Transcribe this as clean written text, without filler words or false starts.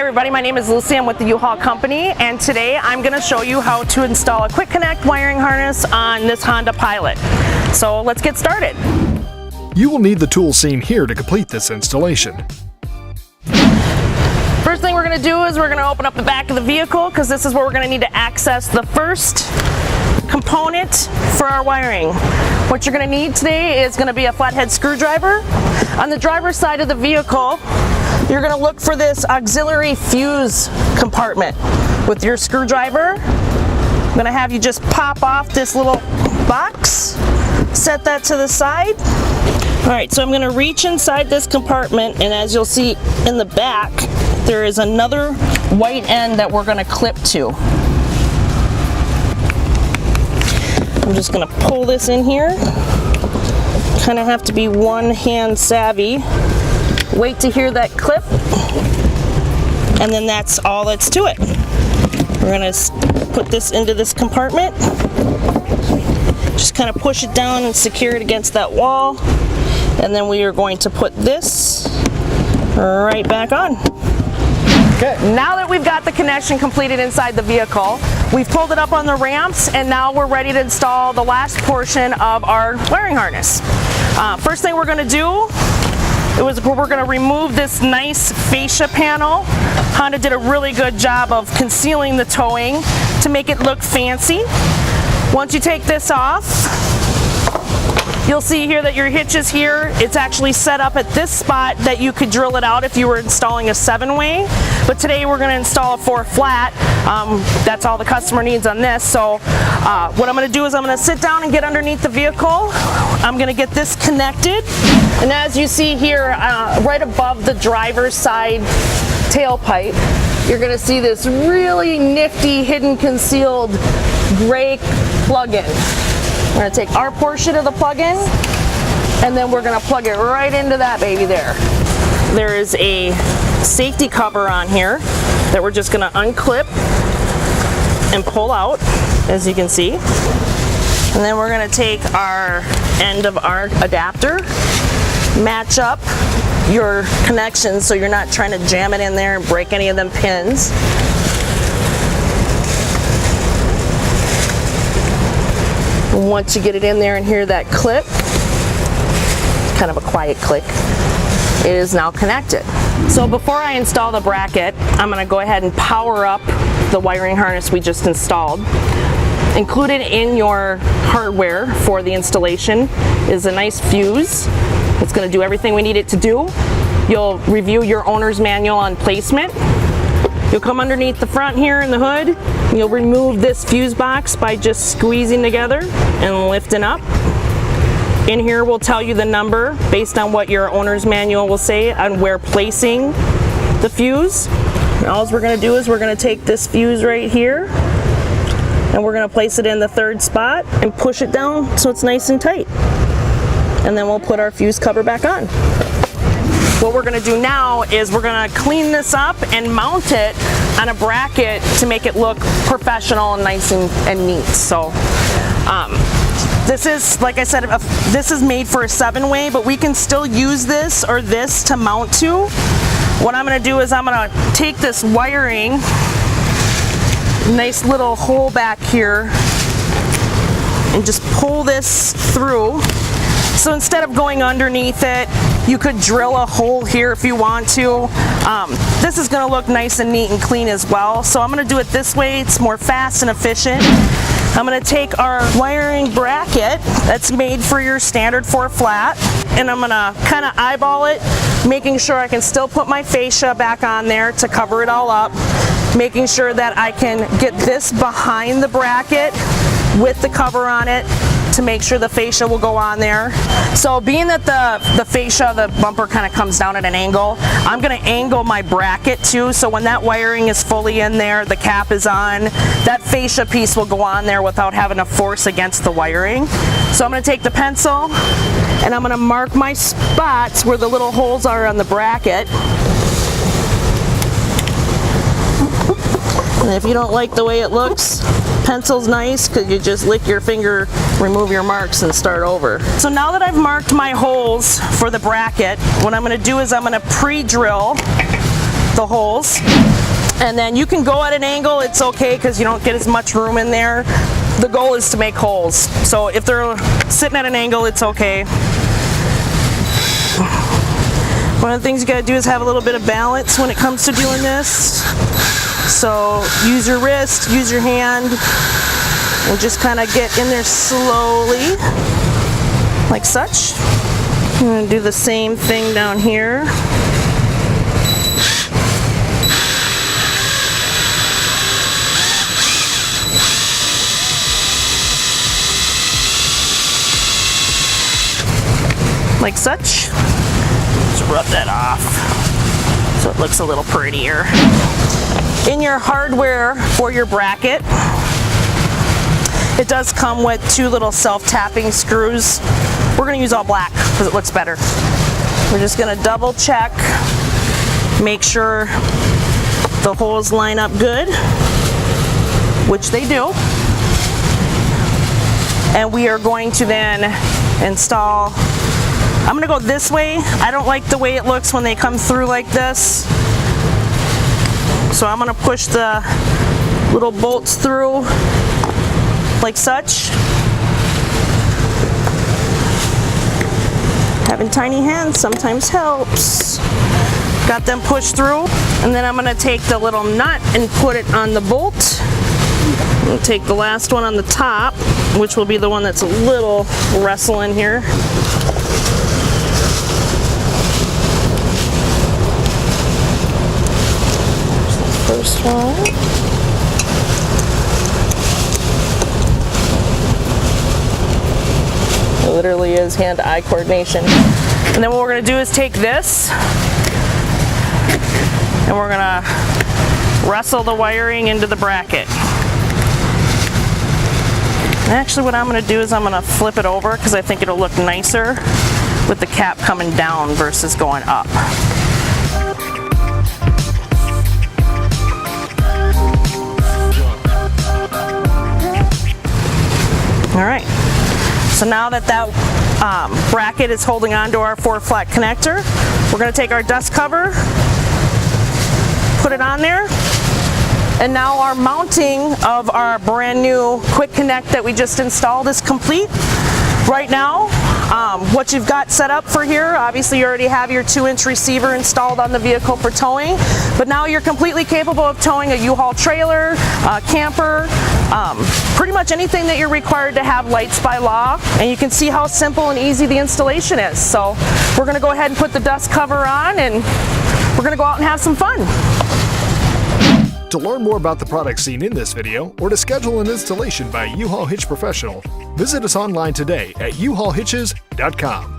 everybody, my name is Lucy. I'm with the U-Haul company, and today I'm going to show you how to install a quick connect wiring harness on this Honda Pilot. So let's get started. You will need the tools seen here to complete this installation. First thing we're going to do is we're going to open up the back of the vehicle, because this is where we're going to need to access the first component for our wiring. What you're going to need today is going to be a flathead screwdriver. On the driver's side of the vehicle, you're going to look for this auxiliary fuse compartment. With your screwdriver, I'm going to have you just pop off this little box, set that to the side. Alright, so I'm going to reach inside this compartment, and as you'll see in the back, there is another white end that we're going to clip to. I'm just going to pull this in here. Kind of have to be one hand savvy. Wait to hear that clip, and then that's all that's to it. We're going to put this into this compartment. Just kind of push it down and secure it against that wall, and then we are going to put this right back on. Okay. Now that we've got the connection completed inside the vehicle, we've pulled it up on the ramps, and now we're ready to install the last portion of our wiring harness. First thing we're going to do is we're going to remove this nice fascia panel. Honda did a really good job of concealing the towing to make it look fancy. Once you take this off, you'll see here that your hitches here, it's actually set up at this spot that you could drill it out if you were installing a 7-way. But today we're going to install a 4-flat. That's all the customer needs on this. So what I'm going to do is I'm going to sit down and get underneath the vehicle. I'm going to get this connected. And as you see here, right above the driver's side tailpipe, you're going to see this really nifty, hidden, concealed gray plug-in. We're going to take our portion of the plug-in, and then we're going to plug it right into that baby there. There is a safety cover on here that we're just going to unclip and pull out, as you can see. And then we're going to take our end of our adapter, match up your connections so you're not trying to jam it in there and break any of them pins. Once you get it in there and hear that click, kind of a quiet click, it is now connected. So before I install the bracket, I'm going to go ahead and power up the wiring harness we just installed. Included in your hardware for the installation is a nice fuse. It's going to do everything we need it to do. You'll review your owner's manual on placement. You'll come underneath the front here in the hood. You'll remove this fuse box by just squeezing together and lifting up. In here we'll tell you the number based on what your owner's manual will say on where placing the fuse. And all we're going to do is we're going to take this fuse right here, and we're going to place it in the third spot and push it down so it's nice and tight. And then we'll put our fuse cover back on. What we're going to do now is we're going to clean this up and mount it on a bracket to make it look professional and nice and neat. So this is, like I said, this is made for a 7-way, but we can still use this or this to mount to. What I'm going to do is I'm going to take this wiring, nice little hole back here, and just pull this through. So instead of going underneath it, you could drill a hole here if you want to. This is going to look nice and neat and clean as well. So I'm going to do it this way. It's more fast and efficient. I'm going to take our wiring bracket that's made for your standard 4-flat, and I'm going to kind of eyeball it, making sure I can still put my fascia back on there to cover it all up, making sure that I can get this behind the bracket with the cover on it to make sure the fascia will go on there. So being that the fascia, the bumper kind of comes down at an angle, I'm going to angle my bracket too, so when that wiring is fully in there, the cap is on, that fascia piece will go on there without having to force against the wiring. So I'm going to take the pencil and I'm going to mark my spots where the little holes are on the bracket. And if you don't like the way it looks, pencil's nice because you just lick your finger, remove your marks, and start over. So now that I've marked my holes for the bracket, what I'm going to do is I'm going to pre-drill the holes. And then you can go at an angle, it's okay because you don't get as much room in there. The goal is to make holes. So if they're sitting at an angle, it's okay. One of the things you gotta do is have a little bit of balance when it comes to doing this. So use your wrist, use your hand, and just kind of get in there slowly, like such. I'm gonna do the same thing down here. Like such. Just rub that off so it looks a little prettier. In your hardware for your bracket, it does come with 2 little self-tapping screws. We're going to use all black because it looks better. We're just going to double check, make sure the holes line up good, which they do. And we are going to then install. I'm going to go this way. I don't like the way it looks when they come through like this. So I'm going to push the little bolts through like such. Having tiny hands sometimes helps. Got them pushed through, and then I'm going to take the little nut and put it on the bolt. I'll take the last one on the top, which will be the one that's a little wrestling here. First one. It literally is hand-eye coordination. And then what we're going to do is take this and we're going to wrestle the wiring into the bracket. And actually what I'm going to do is I'm going to flip it over because I think it'll look nicer with the cap coming down versus going up. All right, so now that bracket is holding on to our 4-flat connector, we're going to take our dust cover, put it on there, and now our mounting of our brand new quick connect that we just installed is complete. Right now, what you've got set up for here, obviously you already have your 2-inch receiver installed on the vehicle for towing, but now you're completely capable of towing a U-Haul trailer, camper, pretty much anything that you're required to have lights by law, and you can see how simple and easy the installation is. So we're going to go ahead and put the dust cover on, and we're going to go out and have some fun. To learn more about the products seen in this video, or to schedule an installation by a U-Haul Hitch professional, visit us online today at uhaulhitches.com.